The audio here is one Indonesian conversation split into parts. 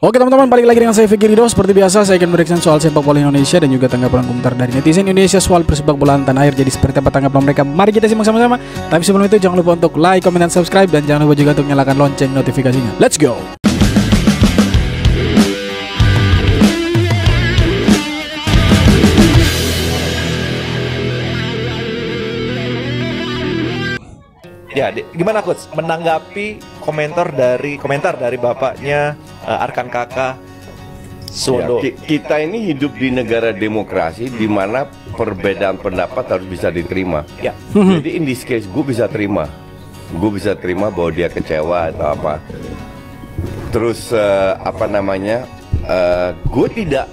Oke teman-teman, balik lagi dengan saya Fikri Ridho. Seperti biasa saya akan memberikan soal sepak bola Indonesia dan juga tanggapan komentar dari netizen Indonesia soal persepak bolaan tanah air. Jadi seperti apa tanggapan mereka? Mari kita simak sama-sama. Tapi sebelum itu jangan lupa untuk like, comment, dan subscribe, dan jangan lupa juga untuk nyalakan lonceng notifikasinya. Let's go. Ya, gimana Coach menanggapi komentar dari bapaknya Arkan Kakak Suwondo? Ya, kita ini hidup di negara demokrasi di mana perbedaan pendapat harus bisa diterima. Ya. Jadi in this case gue bisa terima bahwa dia kecewa atau apa. Terus gue tidak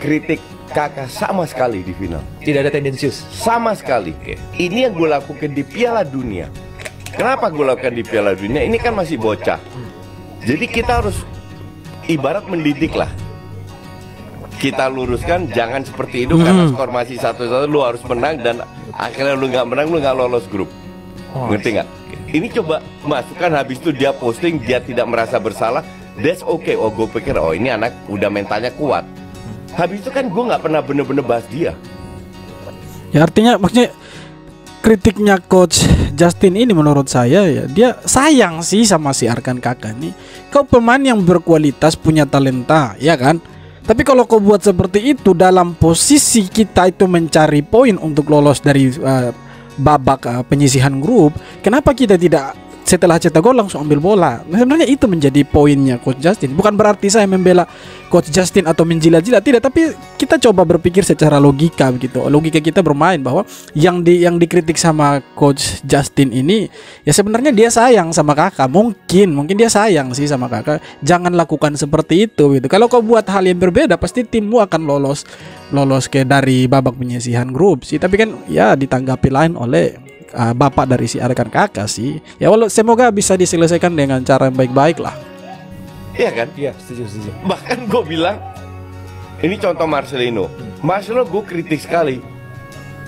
kritik Kakak sama sekali di final. Tidak ada tendensius sama sekali. Ini yang gue lakukan di Piala Dunia. Kenapa gue lakukan di Piala Dunia? Ini kan masih bocah. Jadi kita harus ibarat mendidik lah. Kita luruskan, jangan seperti itu karena skor masih 1-1, lu harus menang dan akhirnya lu nggak menang, lu nggak lolos grup. Ngerti nggak? Ini coba masukkan, habis itu dia posting, dia tidak merasa bersalah. That's okay. Oh, gue pikir ini anak udah mentalnya kuat. Habis itu kan gue nggak pernah bener-bener bahas dia. Ya artinya maksudnya kritiknya Coach Justin ini menurut saya ya, dia sayang sih sama si Arkan Kakak nih. Kau pemain yang berkualitas, punya talenta, ya kan? Tapi kalau kau buat seperti itu dalam posisi kita itu mencari poin untuk lolos dari babak penyisihan grup, kenapa kita tidak setelah cetak gol langsung ambil bola? Nah, sebenarnya itu menjadi poinnya Coach Justin. Bukan berarti saya membela Coach Justin atau menjilat-jilat, tidak, tapi kita coba berpikir secara logika begitu. Logika kita bermain bahwa yang dikritik sama Coach Justin ini ya sebenarnya dia sayang sama Kakak. Mungkin dia sayang sih sama Kakak. Jangan lakukan seperti itu gitu. Kalau kau buat hal yang berbeda, pasti timmu akan lolos ke dari babak penyisihan grup sih. Tapi kan ya ditanggapi lain oleh bapak dari si Arkan Kakak sih. Ya walau semoga bisa diselesaikan dengan cara yang baik-baik lah. Iya kan? Iya, setuju. Bahkan gue bilang, ini contoh Marcelino. Marcelino gue kritik sekali.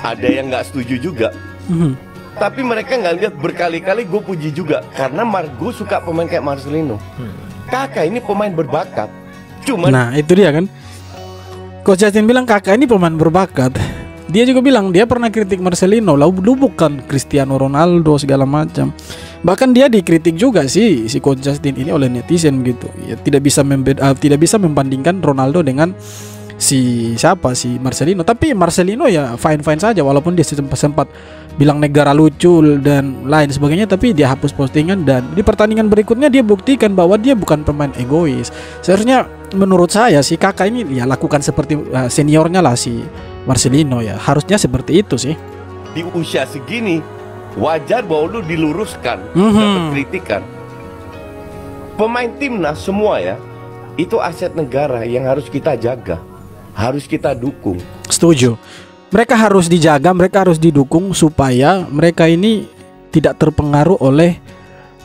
Ada yang nggak setuju juga. Tapi mereka nggak lihat, berkali-kali gue puji juga karena gue suka pemain kayak Marcelino. Kakak ini pemain berbakat. Cuman nah itu dia kan, Coach Justin bilang Kakak ini pemain berbakat. Dia juga bilang dia pernah kritik Marcelino, lu bukan Cristiano Ronaldo segala macam. Bahkan dia dikritik juga sih si Coach Justin ini oleh netizen gitu. Ya tidak bisa membandingkan Ronaldo dengan si Marcelino. Tapi Marcelino ya fine saja, walaupun dia sempat bilang negara lucu dan lain sebagainya, tapi dia hapus postingan dan di pertandingan berikutnya dia buktikan bahwa dia bukan pemain egois. Seharusnya menurut saya si Kakak ini ya lakukan seperti seniornya lah si Marcelino, ya harusnya seperti itu sih. Di usia segini wajar bahwa lu diluruskan, dapat kritikan. Pemain timnas semua ya, itu aset negara yang harus kita jaga, harus kita dukung. Setuju. Mereka harus dijaga, mereka harus didukung supaya mereka ini tidak terpengaruh oleh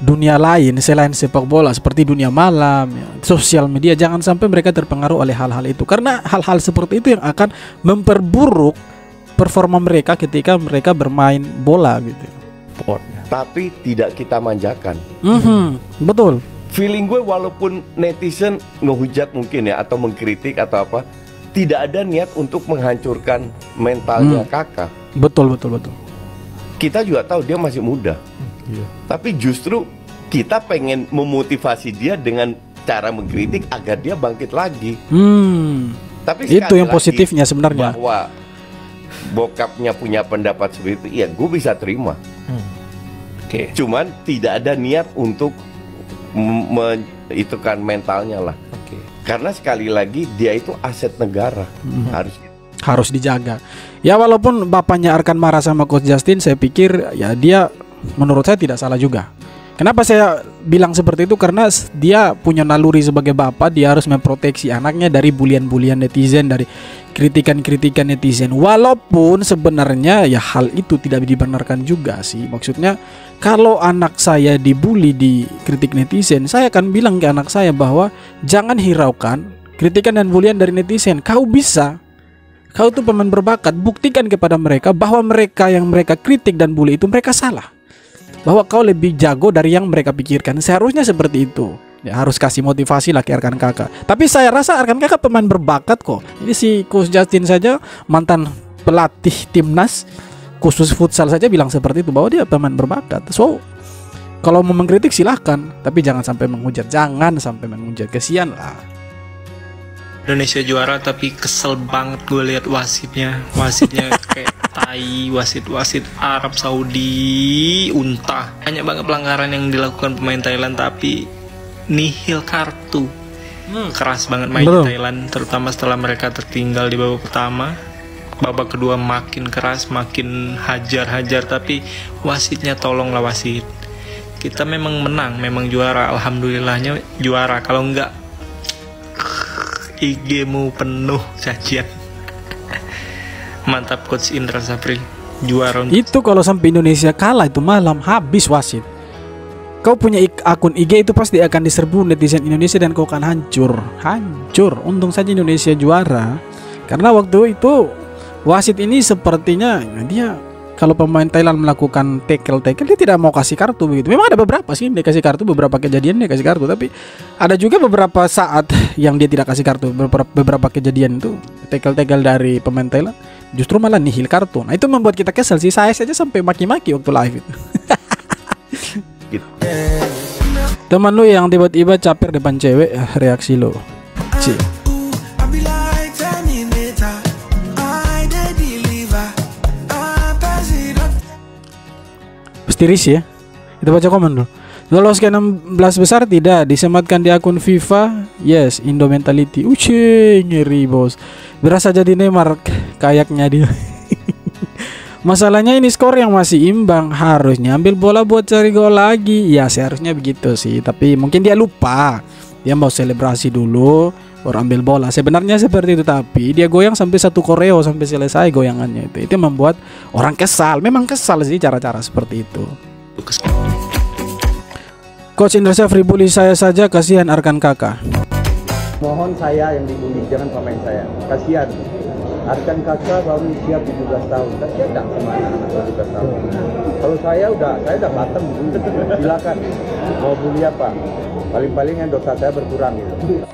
dunia lain selain sepak bola seperti dunia malam, ya, sosial media. Jangan sampai mereka terpengaruh oleh hal-hal itu, karena hal-hal seperti itu yang akan memperburuk performa mereka ketika mereka bermain bola gitu. Tapi tidak kita manjakan. Betul. Feeling gue walaupun netizen ngehujat mungkin ya atau mengkritik atau apa, tidak ada niat untuk menghancurkan mentalnya Kakak. Betul. Kita juga tahu dia masih muda. Tapi justru kita pengen memotivasi dia dengan cara mengkritik agar dia bangkit lagi. Tapi itu yang positifnya sebenarnya. Bahwa bokapnya punya pendapat seperti itu, ya gue bisa terima. Cuman tidak ada niat untuk itu kan mentalnya lah. Karena sekali lagi dia itu aset negara, harus dijaga. Ya walaupun bapaknya Arkan marah sama Coach Justin, saya pikir ya dia menurut saya tidak salah juga. Kenapa saya bilang seperti itu? Karena dia punya naluri sebagai bapak, dia harus memproteksi anaknya dari bulian-bulian netizen, dari kritikan-kritikan netizen. Walaupun sebenarnya ya hal itu tidak dibenarkan juga sih. Maksudnya kalau anak saya dibully, dikritik netizen, saya akan bilang ke anak saya bahwa jangan hiraukan kritikan dan bulian dari netizen. Kau bisa, kau tuh pemain berbakat. Buktikan kepada mereka bahwa mereka yang mereka kritik dan bully itu mereka salah, bahwa kau lebih jago dari yang mereka pikirkan. Seharusnya seperti itu. Ya, harus kasih motivasi lah ke Arkan Kakak. Tapi saya rasa Arkan Kakak pemain berbakat kok. Ini si Coach Justin saja, mantan pelatih timnas khusus futsal saja bilang seperti itu, bahwa dia pemain berbakat. So kalau mau mengkritik silahkan, tapi jangan sampai menghujat. Jangan sampai menghujat, kesian lah. Indonesia juara tapi kesel banget gue lihat wasitnya kayak tai, wasit Arab Saudi unta. Banyak banget pelanggaran yang dilakukan pemain Thailand tapi nihil kartu. Keras banget main di Thailand, terutama setelah mereka tertinggal di babak pertama. Babak kedua makin keras, makin hajar-hajar, tapi wasitnya tolonglah wasit. Kita memang menang, memang juara, alhamdulillahnya juara. Kalau enggak IG-mu penuh cacian. Mantap Coach Indra Safri, juara. Itu kalau sampai Indonesia kalah itu malam habis wasit. Kau punya akun IG itu pasti akan diserbu netizen Indonesia dan kau akan hancur. Untung saja Indonesia juara. Karena waktu itu wasit ini sepertinya dia, kalau pemain Thailand melakukan tackle dia tidak mau kasih kartu begitu. Memang ada beberapa sih dia kasih kartu, beberapa kejadian dia kasih kartu, tapi ada juga beberapa saat yang dia tidak kasih kartu. Beberapa kejadian itu tackle dari pemain Thailand justru malah nihil kartu. Nah itu membuat kita kesel sih. Saya saja sampai maki-maki waktu live itu. Teman lu yang tiba-tiba caper depan cewek, reaksi lo. Tiris ya. Kita baca komen dulu. Lolos ke 16 besar tidak, disematkan di akun FIFA. Yes, Indo mentality. Ngeri bos. Berasa jadi Neymar kayaknya dia. Masalahnya ini skor yang masih imbang, harusnya ambil bola buat cari gol lagi. Ya seharusnya begitu sih, tapi mungkin dia lupa. Dia mau selebrasi dulu baru ambil bola. Sebenarnya seperti itu, tapi dia goyang sampai satu koreo sampai selesai goyangannya itu. Itu membuat orang kesal. Memang kesal sih cara-cara seperti itu. Coach Indra Safri, bully saya saja, kasihan Arkan Kakak. Mohon saya yang dibully, jangan pemain saya. Kasihan. Arkan Kakak baru usia 17 tahun. Kasihan enggak sama anak 17 tahun. Kalau saya udah matang. Silakan. Mau bully apa? Paling-paling yang dosa saya berkurang gitu.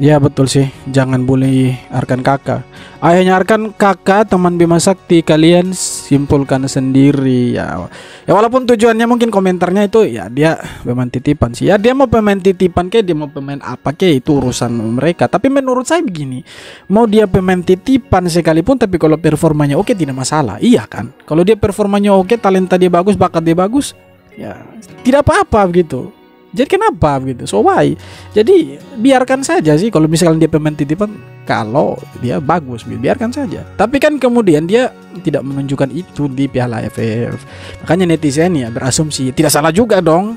Ya betul sih, jangan bully Arkan Kakak. Ayahnya Arkan Kakak teman Bima Sakti, kalian simpulkan sendiri ya. Ya walaupun tujuannya mungkin komentarnya itu ya dia pemain titipan sih. Ya dia mau pemain titipan kayak dia mau pemain apa kayak itu urusan mereka. Tapi menurut saya begini, mau dia pemain titipan sekalipun tapi kalau performanya oke tidak masalah. Iya kan? Kalau dia performanya oke, talenta dia bagus, bakat dia bagus, ya tidak apa-apa begitu. Jadi kenapa begitu? So why? Jadi biarkan saja sih kalau misalkan dia pemain titipan, kalau dia bagus biarkan saja. Tapi kan kemudian dia tidak menunjukkan itu di Piala AFF. Makanya netizen ya berasumsi, tidak salah juga dong.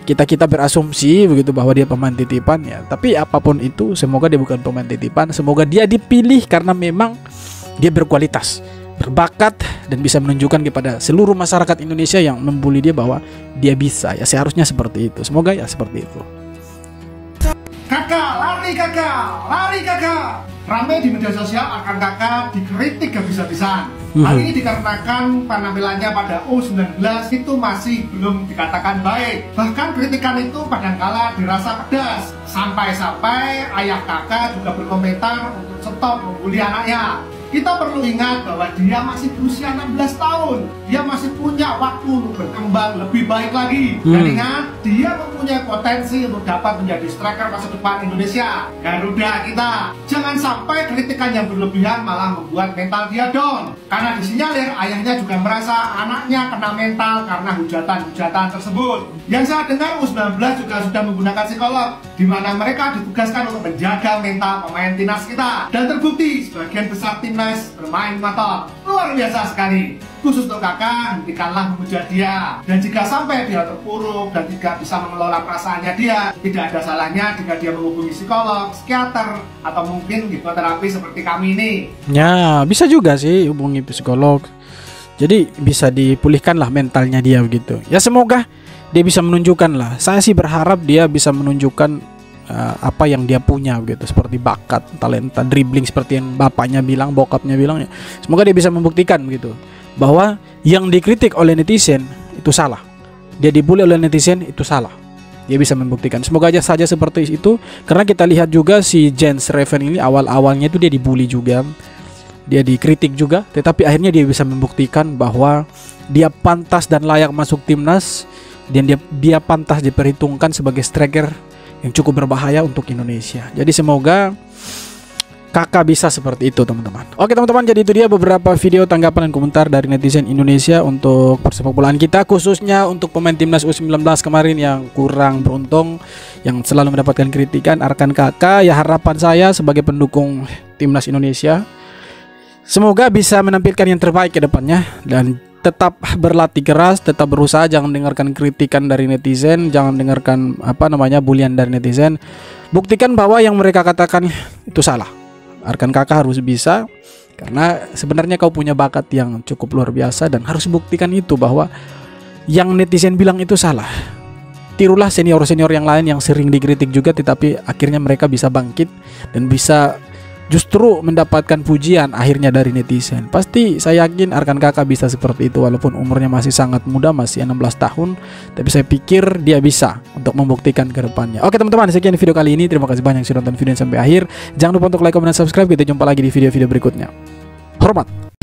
Kita berasumsi begitu bahwa dia pemain titipan ya. Tapi apapun itu, semoga dia bukan pemain titipan. Semoga dia dipilih karena memang dia berkualitas, berbakat, dan bisa menunjukkan kepada seluruh masyarakat Indonesia yang membuli dia bahwa dia bisa. Ya seharusnya seperti itu. Semoga ya seperti itu. Kakak, lari kakak. Ramai di media sosial akan kakak dikritik habis-habisan. Hal ini dikarenakan penampilannya pada U19 itu masih belum dikatakan baik. Bahkan kritikan itu kadangkala dirasa pedas. Sampai-sampai ayah kakak juga berkomentar untuk stop membuli anaknya. Kita perlu ingat bahwa dia masih berusia 16 tahun. Dia masih punya waktu untuk berkembang lebih baik lagi. Dan ingat, dia mempunyai potensi untuk dapat menjadi striker masa depan Indonesia. Garuda kita. Jangan sampai kritikan yang berlebihan malah membuat mental dia down. Karena disinyalir ayahnya juga merasa anaknya kena mental karena hujatan-hujatan tersebut. Yang saya dengar U19 juga sudah menggunakan psikolog, di mana mereka ditugaskan untuk menjaga mental pemain timnas kita. Dan terbukti sebagian besar timnas bermain mantap, luar biasa sekali. Khusus untuk kakak, hentikanlah memuja dia. Dan jika sampai dia terpuruk dan tidak bisa mengelola perasaannya dia, tidak ada salahnya jika dia menghubungi psikolog, psikiater, atau mungkin hipnoterapi seperti kami ini. Ya bisa juga sih hubungi psikolog. Jadi bisa dipulihkan lah mentalnya dia begitu. Ya semoga dia bisa menunjukkan lah. Saya sih berharap dia bisa menunjukkan apa yang dia punya gitu, seperti bakat, talenta, dribbling seperti yang bapaknya bilang, bokapnya bilang ya. Semoga dia bisa membuktikan gitu bahwa yang dikritik oleh netizen itu salah. Dia dibully oleh netizen itu salah. dia bisa membuktikan. Semoga aja saja seperti itu, karena kita lihat juga si Jens Raven ini awal-awalnya itu dia dibully juga, dia dikritik juga, tetapi akhirnya dia bisa membuktikan bahwa dia pantas dan layak masuk timnas, dan dia pantas diperhitungkan sebagai striker yang cukup berbahaya untuk Indonesia. Jadi semoga Kakak bisa seperti itu, teman-teman. Oke teman-teman, jadi itu dia beberapa video tanggapan dan komentar dari netizen Indonesia untuk persepak bolaan kita, khususnya untuk pemain timnas U19 kemarin yang kurang beruntung, yang selalu mendapatkan kritikan. Arkan Kakak, ya harapan saya sebagai pendukung timnas Indonesia, semoga bisa menampilkan yang terbaik ke depannya, dan tetap berlatih keras, tetap berusaha, jangan dengarkan kritikan dari netizen, jangan dengarkan bulian dari netizen. Buktikan bahwa yang mereka katakan itu salah. Arkan Kakak harus bisa, karena sebenarnya kau punya bakat yang cukup luar biasa, dan harus buktikan itu bahwa yang netizen bilang itu salah. Tirulah senior-senior yang lain yang sering dikritik juga, tetapi akhirnya mereka bisa bangkit dan bisa justru mendapatkan pujian akhirnya dari netizen. Pasti saya yakin Arkan Kakak bisa seperti itu, walaupun umurnya masih sangat muda, masih 16 tahun, tapi saya pikir dia bisa untuk membuktikan ke depannya. Oke teman-teman, sekian video kali ini. Terima kasih banyak sudah nonton video sampai akhir. Jangan lupa untuk like, comment, dan subscribe. Kita jumpa lagi di video-video berikutnya. Hormat.